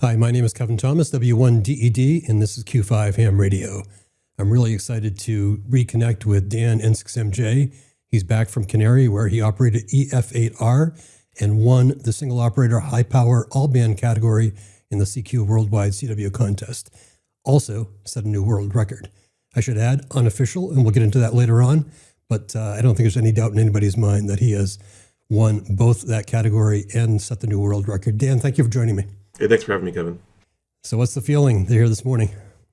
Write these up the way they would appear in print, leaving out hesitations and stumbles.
Hi, my name is Kevin Thomas, W1DED, and this is Q5 Ham Radio. I'm really excited to reconnect with Dan N6MJ. He's back from Canary, where he operated EF8R and won the single operator high power all band category in the CQ Worldwide CW contest. Also set a new world record. I should add, unofficial, and we'll get into that later on, but I don't think there's any doubt in anybody's mind that he has won both that category and set the new world record. Dan, thank you for joining me. Hey, thanks for having me, Kevin. So what's the feeling here this morning?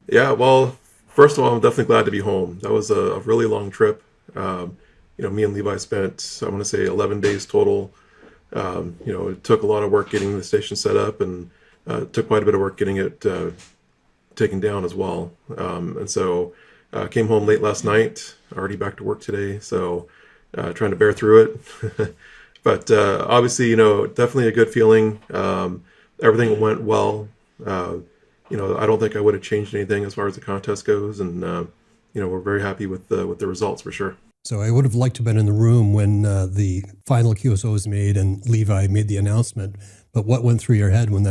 Yeah, well, first of all, I'm definitely glad to be home. That was a really long trip. Me and Levi spent, I want to say, 11 days total. It took a lot of work getting the station set up, and it took quite a bit of work getting it taken down as well. And so came home late last night, already back to work today, so trying to bear through it. But obviously, definitely a good feeling. Everything went well. I don't think I would have changed anything as far as the contest goes, and we're very happy with the results for sure. So I would have liked to have been in the room when the final QSO was made and Levi made the announcement. But what went through your head when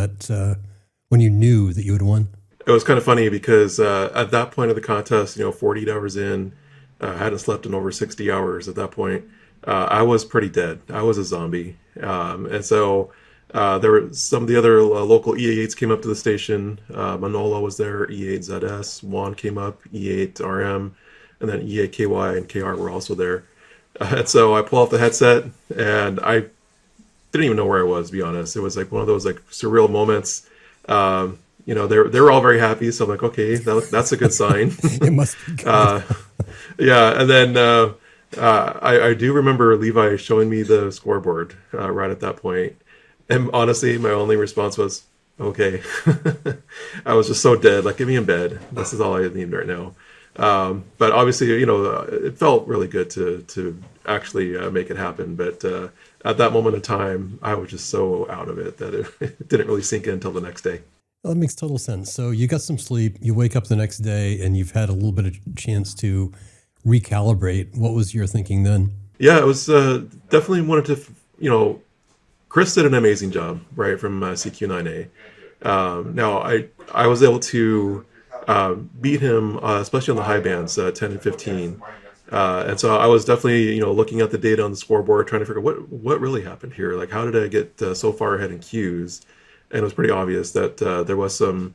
you knew that you had won? It was kind of funny because at that point of the contest, 48 hours in, I hadn't slept in over 60 hours at that point. I was pretty dead. I was a zombie, and so. There were some of the other local EA8s came up to the station. Manolo was there, E8ZS. Juan came up, E8RM, and then E8KY and KR were also there. And so I pull off the headset, and I didn't even know where I was, to be honest. It was like one of those like surreal moments. They were all very happy, so I'm like, okay, that's a good sign. It must be good. Yeah, and then I do remember Levi showing me the scoreboard right at that point. And honestly, my only response was, okay. I was just so dead, like, get me in bed. This is all I need right now. But obviously, it felt really good to actually make it happen. But at that moment in time, I was just so out of it that it didn't really sink in until the next day. Well, that makes total sense. So you got some sleep, you wake up the next day, and you've had a little bit of chance to recalibrate. What was your thinking then? Yeah, it was definitely wanted to, Chris did an amazing job, right, from CQ9A. Now, I was able to beat him, especially on the high bands, 10 and 15. And so I was definitely, looking at the data on the scoreboard, trying to figure out what really happened here. Like, how did I get so far ahead in Qs? And it was pretty obvious that there was some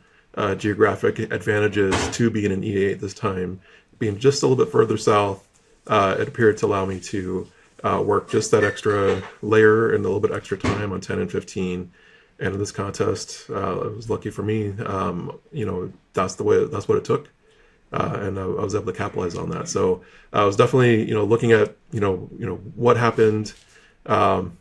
geographic advantages to being an E8 this time. Being just a little bit further south, it appeared to allow me to work just that extra layer and a little bit extra time on 10 and 15. And in this contest, it was lucky for me. That's what it took. And I was able to capitalize on that. So I was definitely, looking at, what happened. And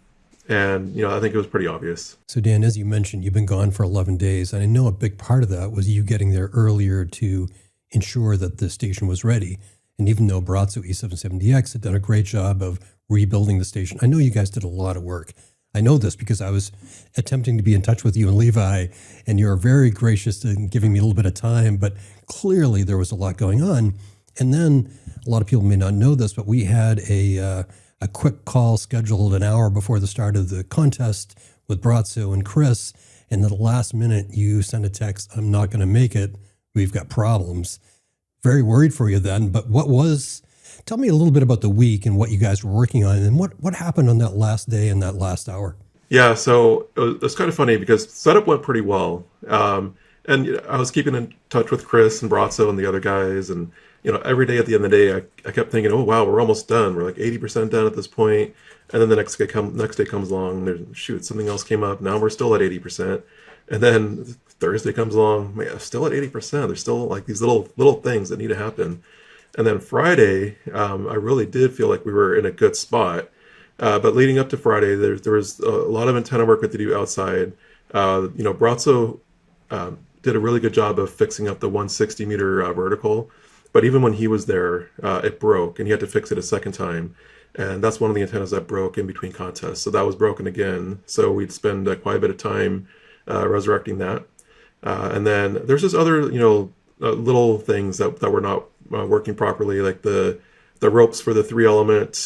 I think it was pretty obvious. So Dan, as you mentioned, you've been gone for 11 days. And I know a big part of that was you getting there earlier to ensure that the station was ready. And even though Brazzo E77DX had done a great job of rebuilding the station, I know you guys did a lot of work. I know this because I was attempting to be in touch with you and Levi, and you're very gracious in giving me a little bit of time, but clearly there was a lot going on. And then a lot of people may not know this, but we had a quick call scheduled an hour before the start of the contest with Brazzo and Chris, and at the last minute you sent a text, "I'm not going to make it. We've got problems." Very worried for you then, but tell me a little bit about the week and what you guys were working on, and what happened on that last day and that last hour? Yeah, so it was kind of funny because setup went pretty well. And I was keeping in touch with Chris and Brazzo and the other guys, and every day at the end of the day, I kept thinking, oh wow, we're almost done. We're like 80% done at this point. And then the next day comes along, something else came up. Now we're still at 80%. And then Thursday comes along, man, still at 80%. There's still like these little things that need to happen. And then Friday, I really did feel like we were in a good spot. But leading up to Friday, there was a lot of antenna work we had to do outside. Brazzo did a really good job of fixing up the 160 meter vertical. But even when he was there, it broke, and he had to fix it a second time. And that's one of the antennas that broke in between contests. So that was broken again. So we'd spend quite a bit of time resurrecting that. And then there's just other, little things that were not working properly, like the ropes for the 3-element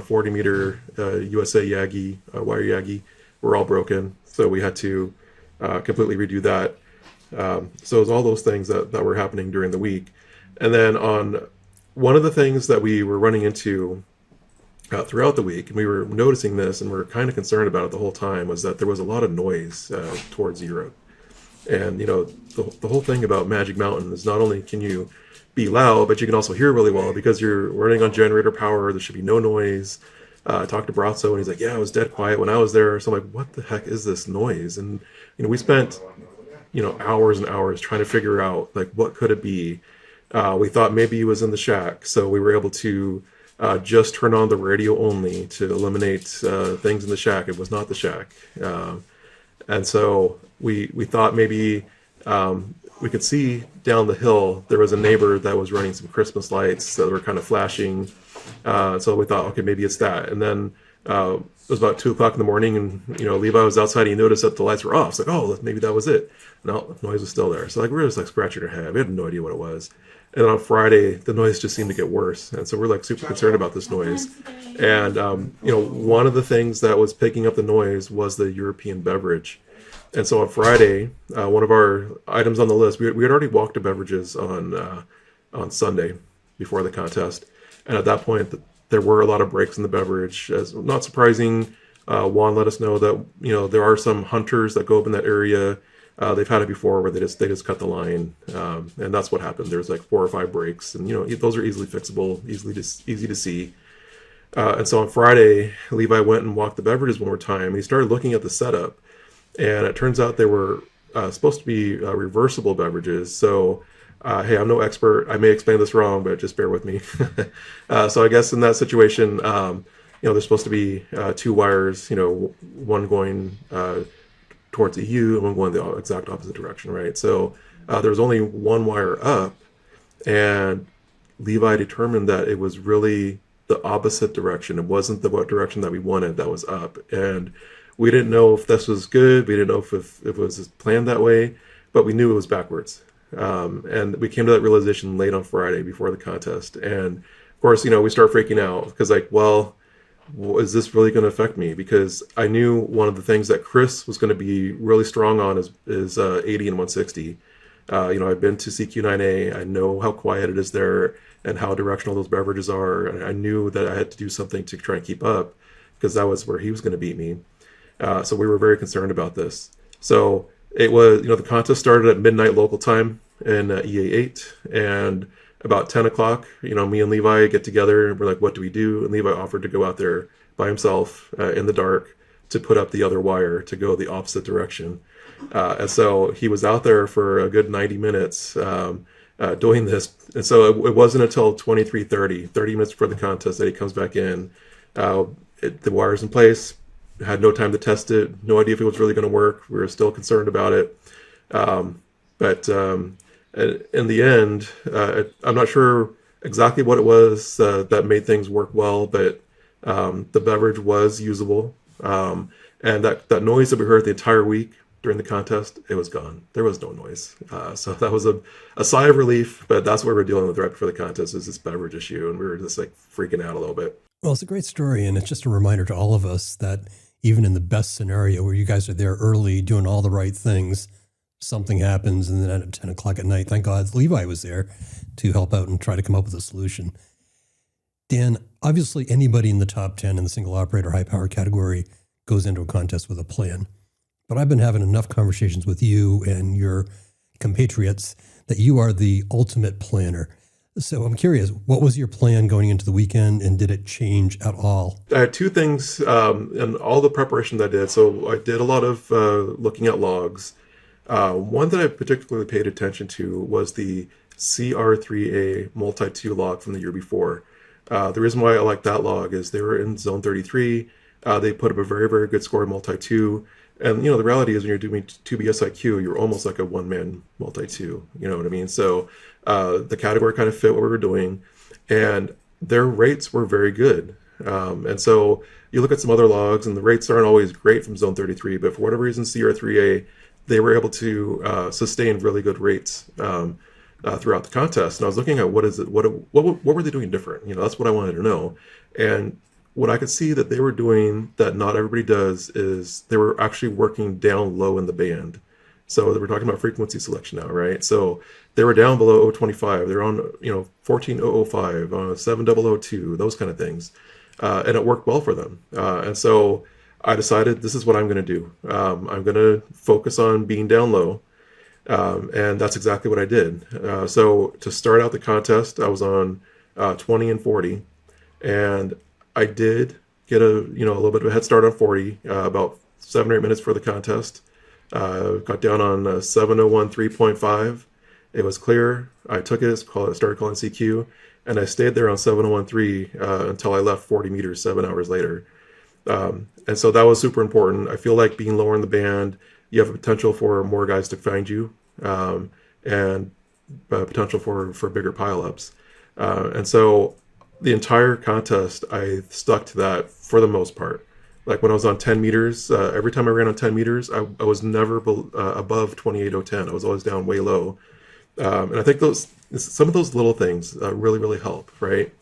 40 meter USA Yagi, wire Yagi were all broken. So we had to completely redo that. So it was all those things that were happening during the week. And then on one of the things that we were running into throughout the week, and we were noticing this and we were kind of concerned about it the whole time, was that there was a lot of noise towards Europe. And, the whole thing about Magic Mountain is not only can you be loud, but you can also hear really well because you're running on generator power. There should be no noise. I talked to Brazzo and he's like, yeah, it was dead quiet when I was there. So I'm like, what the heck is this noise? And, we spent, hours and hours trying to figure out, like, what could it be? We thought maybe he was in the shack. So we were able to just turn on the radio only to eliminate things in the shack. It was not the shack. And so we thought maybe we could see down the hill there was a neighbor that was running some Christmas lights that were kind of flashing. So we thought, okay, maybe it's that. And then it was about 2:00 in the morning, and Levi was outside. He noticed that the lights were off. It's like, oh, maybe that was it. No, the noise was still there. So we were just like scratching our head. We had no idea what it was. And on Friday, the noise just seemed to get worse, and so we're like super concerned about this noise. And one of the things that was picking up the noise was the European beverage. And so on Friday, one of our items on the list, we had already walked to beverages on Sunday before the contest, and at that point, there were a lot of breaks in the beverage. As not surprising, Juan let us know that there are some hunters that go up in that area. They've had it before where they just cut the line, and that's what happened. There's like 4 or 5 breaks, and those are easily fixable, easy to see. And so on Friday, Levi went and walked the beverages one more time, and he started looking at the setup. And it turns out they were supposed to be reversible beverages. So, hey, I'm no expert. I may explain this wrong, but just bear with me. So I guess in that situation, there's supposed to be 2 wires, one going towards the U and one going the exact opposite direction, right? So there was only one wire up, and Levi determined that it was really the opposite direction. It wasn't the direction that we wanted that was up. And we didn't know if this was good. We didn't know if it was planned that way, but we knew it was backwards. And we came to that realization late on Friday before the contest. And of course, we start freaking out because well, is this really going to affect me? Because I knew one of the things that Chris was going to be really strong on is 80 and 160. I've been to CQ9A. I know how quiet it is there and how directional those beverages are. And I knew that I had to do something to try and keep up because that was where he was going to beat me. So we were very concerned about this. So it was, the contest started at midnight local time in EA8, and about 10 o'clock, me and Levi get together and we're like, what do we do? And Levi offered to go out there by himself in the dark to put up the other wire to go the opposite direction. And so he was out there for a good 90 minutes doing this. And so it wasn't until 23:30, 30 minutes before the contest, that he comes back in. The wire's in place. Had no time to test it, no idea if it was really going to work. We were still concerned about it. But in the end, I'm not sure exactly what it was that made things work well, but the beverage was usable. And that noise that we heard the entire week during the contest, it was gone. There was no noise. So that was a sigh of relief, but that's what we're dealing with right before the contest is this beverage issue. And we were just like freaking out a little bit. Well, it's a great story, and it's just a reminder to all of us that even in the best scenario where you guys are there early doing all the right things, something happens, and then at 10 o'clock at night, thank God Levi was there to help out and try to come up with a solution. Dan, obviously anybody in the top 10 in the single operator high power category goes into a contest with a plan. But I've been having enough conversations with you and your compatriots that you are the ultimate planner. So I'm curious, what was your plan going into the weekend, and did it change at all? I had 2 things in all the preparation that I did. So I did a lot of looking at logs. One that I particularly paid attention to was the CR3A multi-2 log from the year before. The reason why I like that log is they were in zone 33. They put up a very, very good score in multi-2. And, the reality is when you're doing 2BSIQ, you're almost like a one-man multi-2. You know what I mean? So the category kind of fit what we were doing, and their rates were very good. And so you look at some other logs, and the rates aren't always great from Zone 33, but for whatever reason, CR3A, they were able to sustain really good rates throughout the contest. And I was looking at what were they doing different? That's what I wanted to know. And what I could see that they were doing that not everybody does is they were actually working down low in the band. So we're talking about frequency selection now, right? So they were down below 025. They're on, 14005, 7002, those kind of things. And it worked well for them. And so I decided this is what I'm going to do. I'm going to focus on being down low. And that's exactly what I did. So to start out the contest, I was on 20 and 40. And I did get a little bit of a head start on 40, about 7 or 8 minutes for the contest. Got down on 701 3.5. It was clear. I took it, started calling CQ, and I stayed there on 701 until I left 40 meters 7 hours later. And so that was super important. I feel like being lower in the band, you have a potential for more guys to find you, and potential for bigger pileups. And so the entire contest, I stuck to that for the most part. Like when I was on 10 meters, every time I ran on 10 meters, I was never above 28:010. I was always down way low. And I think some of those little things really, really help, right?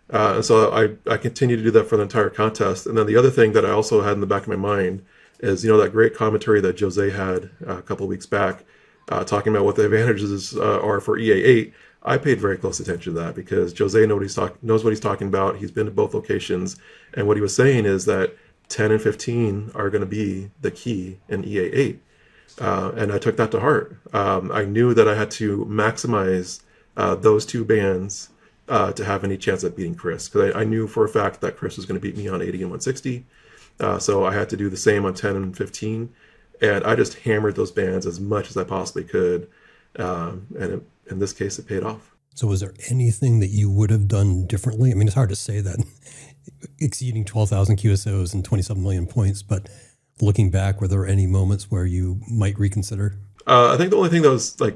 And so I continue to do that for the entire contest. And then the other thing that I also had in the back of my mind is, that great commentary that Jose had a couple of weeks back, talking about what the advantages are for EA8. I paid very close attention to that because Jose knows what he's talking about. He's been to both locations. And what he was saying is that 10 and 15 are going to be the key in EA8. And I took that to heart. I knew that I had to maximize those two bands to have any chance at beating Chris, because I knew for a fact that Chris was going to beat me on 80 and 160. So I had to do the same on 10 and 15. And I just hammered those bands as much as I possibly could. And in this case, it paid off. So was there anything that you would have done differently? I mean, it's hard to say that exceeding 12,000 QSOs and 27 million points, but looking back, were there any moments where you might reconsider? I think the only thing that was I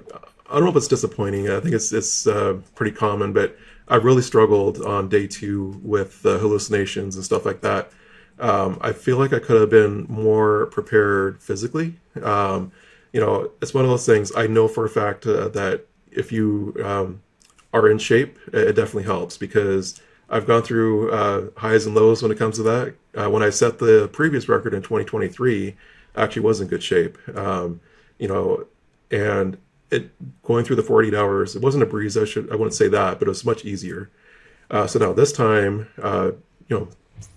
don't know if it's disappointing. I think it's pretty common, but I really struggled on day 2 with hallucinations and stuff like that. I feel like I could have been more prepared physically. It's one of those things. I know for a fact that if you are in shape, it definitely helps, because I've gone through highs and lows when it comes to that. When I set the previous record in 2023, I actually was in good shape. And going through the 48 hours, it wasn't a breeze. I wouldn't say that, but it was much easier. So now this time,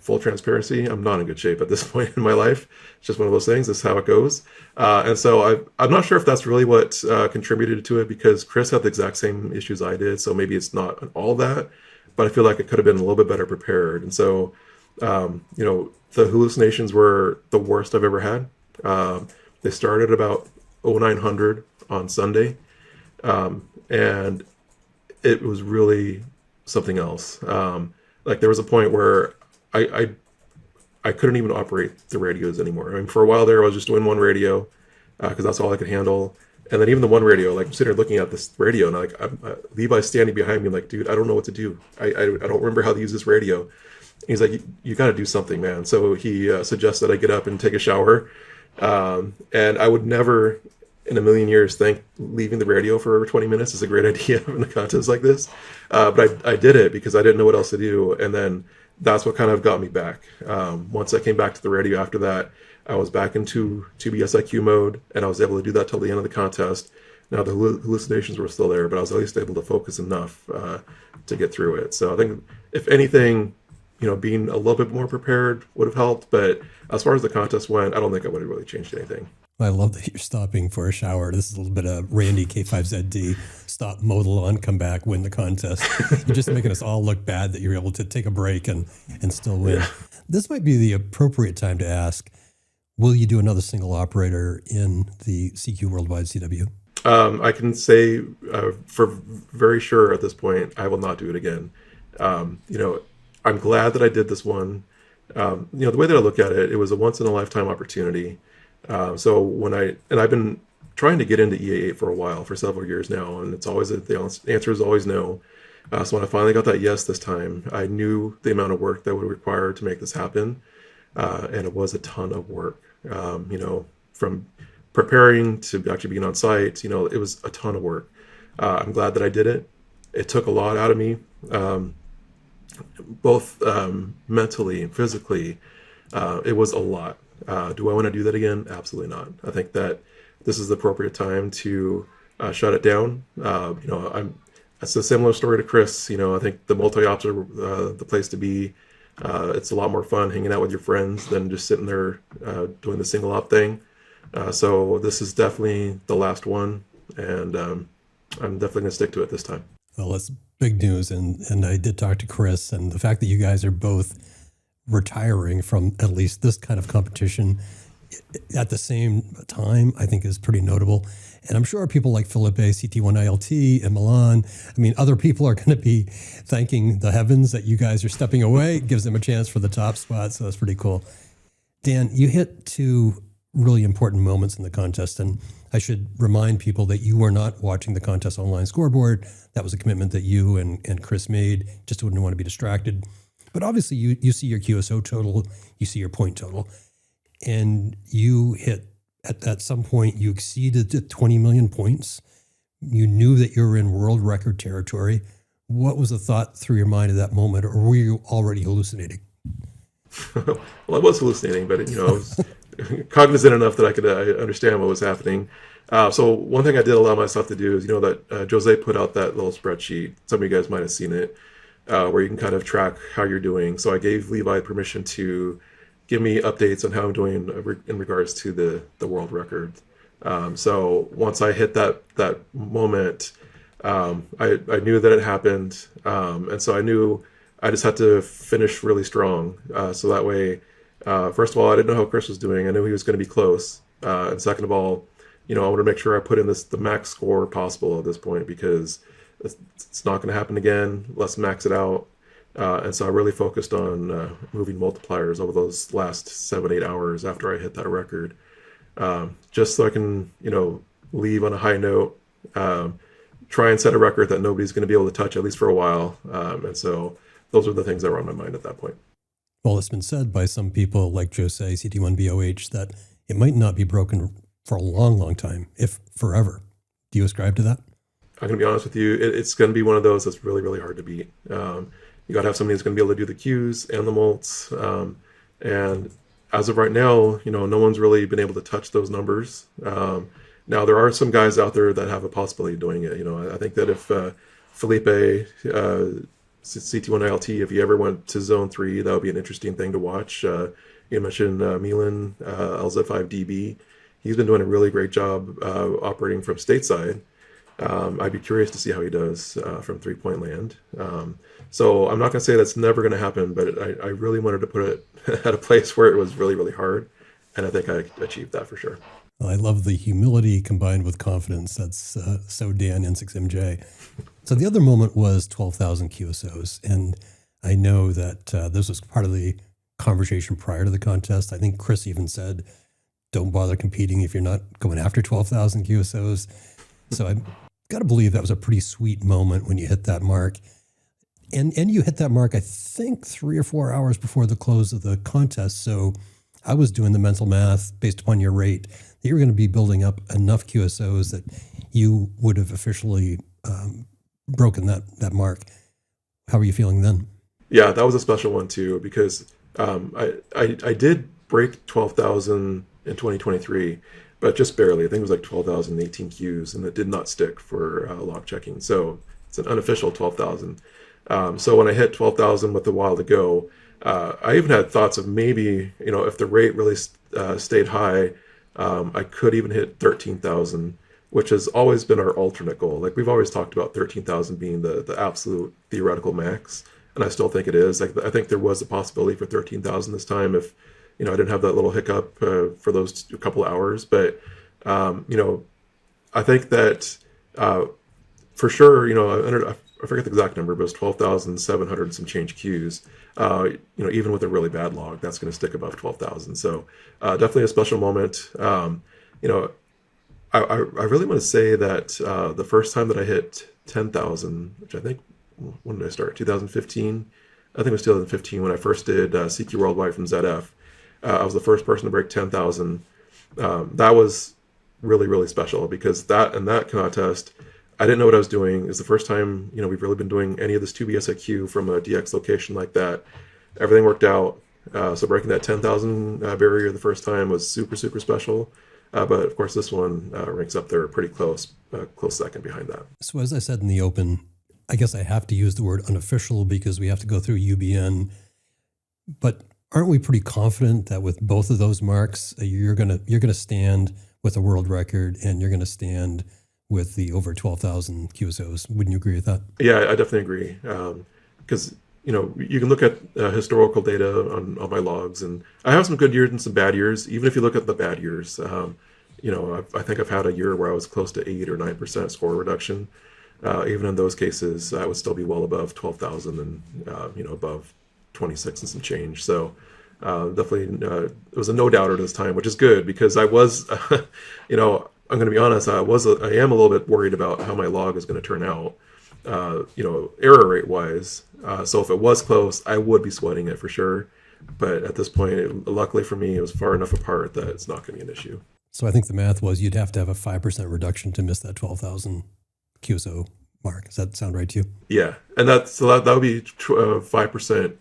full transparency, I'm not in good shape at this point in my life. It's just one of those things. This is how it goes. And so I'm not sure if that's really what contributed to it, because Chris had the exact same issues I did. So maybe it's not all that, but I feel like it could have been a little bit better prepared. And so, the hallucinations were the worst I've ever had. They started about 0900 on Sunday. And it was really something else. There was a point where I couldn't even operate the radios anymore. I mean, for a while there, I was just doing one radio because that's all I could handle. And then even the one radio, I'm sitting there looking at this radio, and Levi's standing behind me, dude, I don't know what to do. I don't remember how to use this radio. And he's like, you got to do something, man. So he suggested I get up and take a shower. And I would never in a million years think leaving the radio for 20 minutes is a great idea in a contest like this. But I did it because I didn't know what else to do. And then that's what kind of got me back. Once I came back to the radio after that, I was back into 2BSIQ mode, and I was able to do that till the end of the contest. Now the hallucinations were still there, but I was at least able to focus enough to get through it. So I think, if anything, being a little bit more prepared would have helped. But as far as the contest went, I don't think I would have really changed anything. I love that you're stopping for a shower. This is a little bit of Randy K5ZD. Stop, mow the lawn, come back, win the contest. You're just making us all look bad that you're able to take a break and still win. Yeah. This might be the appropriate time to ask, will you do another single operator in the CQ Worldwide CW? I can say for very sure at this point, I will not do it again. I'm glad that I did this one. The way that I look at it, it was a once in a lifetime opportunity. So I've been trying to get into EA8 for a while, for several years now, and it's always the answer is always no. So when I finally got that yes this time, I knew the amount of work that would require to make this happen, and it was a ton of work. From preparing to actually being on site, it was a ton of work. I'm glad that I did it. It took a lot out of me, both mentally and physically. It was a lot. Do I want to do that again? Absolutely not. I think that this is the appropriate time to shut it down. It's a similar story to Chris. I think the multi-ops are the place to be. It's a lot more fun hanging out with your friends than just sitting there doing the single op thing. So this is definitely the last one, and I'm definitely going to stick to it this time. Well, that's big news. And I did talk to Chris, and the fact that you guys are both retiring from at least this kind of competition at the same time, I think is pretty notable. And I'm sure people like Felipe, CT1ILT, and Milan, other people are going to be thanking the heavens that you guys are stepping away. It gives them a chance for the top spot, so that's pretty cool. Dan, you hit two really important moments in the contest, and I should remind people that you were not watching the contest online scoreboard. That was a commitment that you and Chris made, just wouldn't want to be distracted. But obviously you see your QSO total, you see your point total, and you hit, at some point, you exceeded the 20 million points. You knew that you were in world record territory. What was the thought through your mind at that moment, or were you already hallucinating? Well, I was hallucinating, but I was cognizant enough that I could understand what was happening. So one thing I did allow myself to do is, that Jose put out that little spreadsheet. Some of you guys might have seen it, where you can kind of track how you're doing. So I gave Levi permission to give me updates on how I'm doing in regards to the world record. So once I hit that moment, I knew that it happened, and so I knew I just had to finish really strong. So that way, first of all, I didn't know how Chris was doing. I knew he was going to be close, and second of all, I want to make sure I put in the max score possible at this point, because it's not going to happen again. Let's max it out. And so I really focused on moving multipliers over those last 7-8 hours after I hit that record, just so I can, leave on a high note, try and set a record that nobody's going to be able to touch, at least for a while. And so those are the things that were on my mind at that point. Well, it's been said by some people like Jose, CT1BOH, that it might not be broken for a long, long time, if forever. Do you ascribe to that? I'm going to be honest with you. It's going to be one of those that's really, really hard to beat. You got to have somebody who's going to be able to do the Qs and the mults. And as of right now, no one's really been able to touch those numbers. Now, there are some guys out there that have a possibility of doing it. I think that if Felipe, CT1ILT, if he ever went to zone 3, that would be an interesting thing to watch. You mentioned Milan, LZ5DB. He's been doing a really great job operating from stateside. I'd be curious to see how he does from 3-point land. So I'm not going to say that's never going to happen, but I really wanted to put it at a place where it was really, really hard. And I think I achieved that for sure. Well, I love the humility combined with confidence. That's so Dan N6MJ. So the other moment was 12,000 QSOs. And I know that this was part of the conversation prior to the contest. I think Chris even said, don't bother competing if you're not going after 12,000 QSOs. So I've got to believe that was a pretty sweet moment when you hit that mark. And you hit that mark, I think, 3 or 4 hours before the close of the contest. So I was doing the mental math based upon your rate that you were going to be building up enough QSOs that you would have officially broken that mark. How were you feeling then? Yeah, that was a special one too, because I did break 12,000 in 2023, but just barely. I think it was like 12,018 Qs, and it did not stick for lock checking. So it's an unofficial 12,000. So when I hit 12,000 with a while to go, I even had thoughts of maybe, if the rate really stayed high, I could even hit 13,000, which has always been our alternate goal. Like, we've always talked about 13,000 being the absolute theoretical max, and I still think it is. Like, I think there was a possibility for 13,000 this time if, I didn't have that little hiccup for those couple of hours. But, I think that for sure, I forget the exact number, but it was 12,700 and some change Qs. Even with a really bad log, that's going to stick above 12,000. So definitely a special moment. I really want to say that the first time that I hit 10,000, which I think, when did I start? 2015? I think it was 2015 when I first did CQ Worldwide from ZF. I was the first person to break 10,000. That was really, really special, because that contest, I didn't know what I was doing. It was the first time, we've really been doing any of this 2BSIQ from a DX location like that. Everything worked out. So breaking that 10,000 barrier the first time was super, super special. But of course, this one ranks up there pretty close, close second behind that. So as I said in the open, I guess I have to use the word unofficial because we have to go through UBN. But aren't we pretty confident that with both of those marks, you're gonna stand with a world record and you're gonna stand with the over 12,000 QSOs? Wouldn't you agree with that? Yeah, I definitely agree. Because you can look at historical data on my logs, and I have some good years and some bad years. Even if you look at the bad years, I think I've had a year where I was close to 8 or 9% score reduction. Even in those cases, I would still be well above 12,000 and above 26 and some change. So definitely, it was a no doubter this time, which is good because I was, I'm going to be honest, I am a little bit worried about how my log is going to turn out, error rate wise. So if it was close, I would be sweating it for sure. But at this point, luckily for me, it was far enough apart that it's not going to be an issue. So I think the math was you'd have to have a 5% reduction to miss that 12,000 QSO mark. Does that sound right to you? Yeah, and that would be 5%,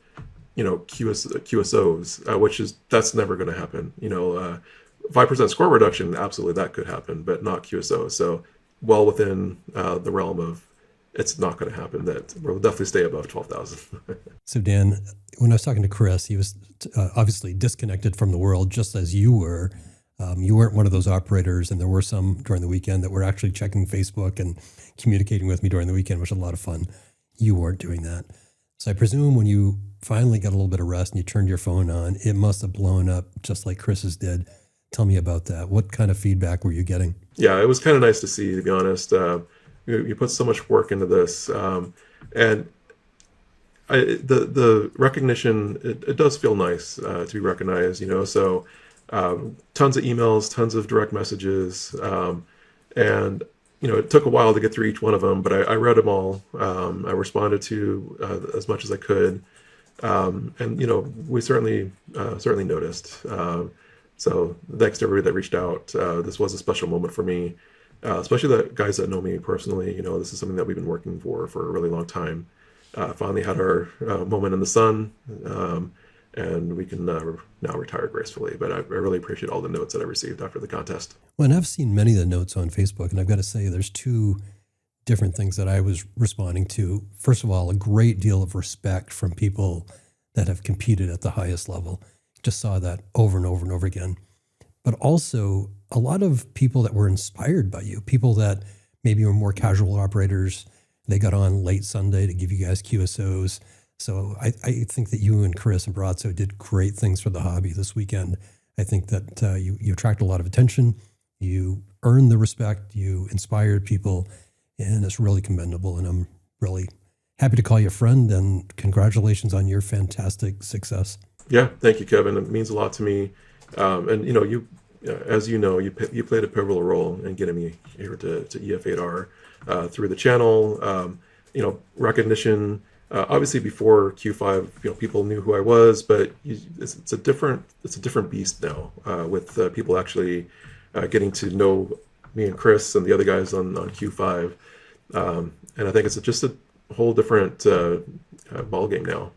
QSOs, that's never going to happen. 5% score reduction, absolutely that could happen, but not QSOs. So well within the realm of it's not going to happen. That we'll definitely stay above 12,000. So Dan, when I was talking to Chris, he was obviously disconnected from the world, just as you were. You weren't one of those operators, and there were some during the weekend that were actually checking Facebook and communicating with me during the weekend, which was a lot of fun. You weren't doing that. So I presume when you finally got a little bit of rest and you turned your phone on, it must have blown up just like Chris's did. Tell me about that. What kind of feedback were you getting? Yeah, it was kind of nice to see, to be honest. You put so much work into this, and the recognition, it does feel nice to be recognized, So tons of emails, tons of direct messages, and it took a while to get through each one of them, but I read them all. I responded to as much as I could, and we certainly noticed. So thanks to everybody that reached out. This was a special moment for me, especially the guys that know me personally. This is something that we've been working for a really long time. Finally had our moment in the sun, and we can now retire gracefully. But I really appreciate all the notes that I received after the contest. Well, and I've seen many of the notes on Facebook, and I've got to say there's two different things that I was responding to. First of all, a great deal of respect from people that have competed at the highest level. Just saw that over and over and over again. But also a lot of people that were inspired by you, people that maybe were more casual operators. They got on late Sunday to give you guys QSOs. So I think that you and Chris and Brazzo did great things for the hobby this weekend. I think that you attracted a lot of attention. You earned the respect. You inspired people. And it's really commendable. And I'm really happy to call you a friend. And congratulations on your fantastic success. Yeah, thank you, Kevin. It means a lot to me. And you, as you know, you played a pivotal role in getting me here to EF8R through the channel. Recognition. Obviously, before Q5, people knew who I was, but it's a different beast now with people actually getting to know me and Chris and the other guys on Q5, and I think it's just a whole different ball game now.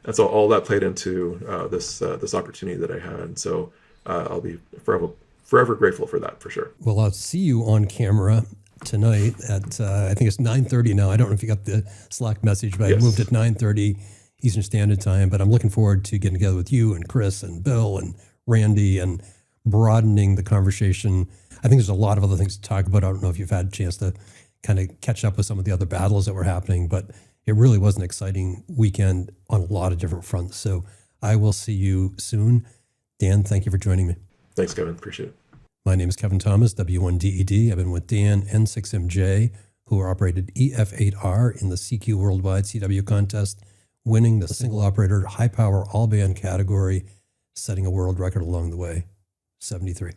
And so all that played into this opportunity that I had. So I'll be forever grateful for that, for sure. Well, I'll see you on camera tonight at, I think it's 9:30 now. I don't know if you got the Slack message, but Yes. I moved at 9:30 Eastern Standard Time. But I'm looking forward to getting together with you and Chris and Bill and Randy and broadening the conversation. I think there's a lot of other things to talk about. I don't know if you've had a chance to kind of catch up with some of the other battles that were happening, but it really was an exciting weekend on a lot of different fronts. So I will see you soon. Dan, thank you for joining me. Thanks, Kevin. Appreciate it. My name is Kevin Thomas, W1DED. I've been with Dan N6MJ, who operated EF8R in the CQ Worldwide CW contest, winning the single operator high power all band category, setting a world record along the way, 73.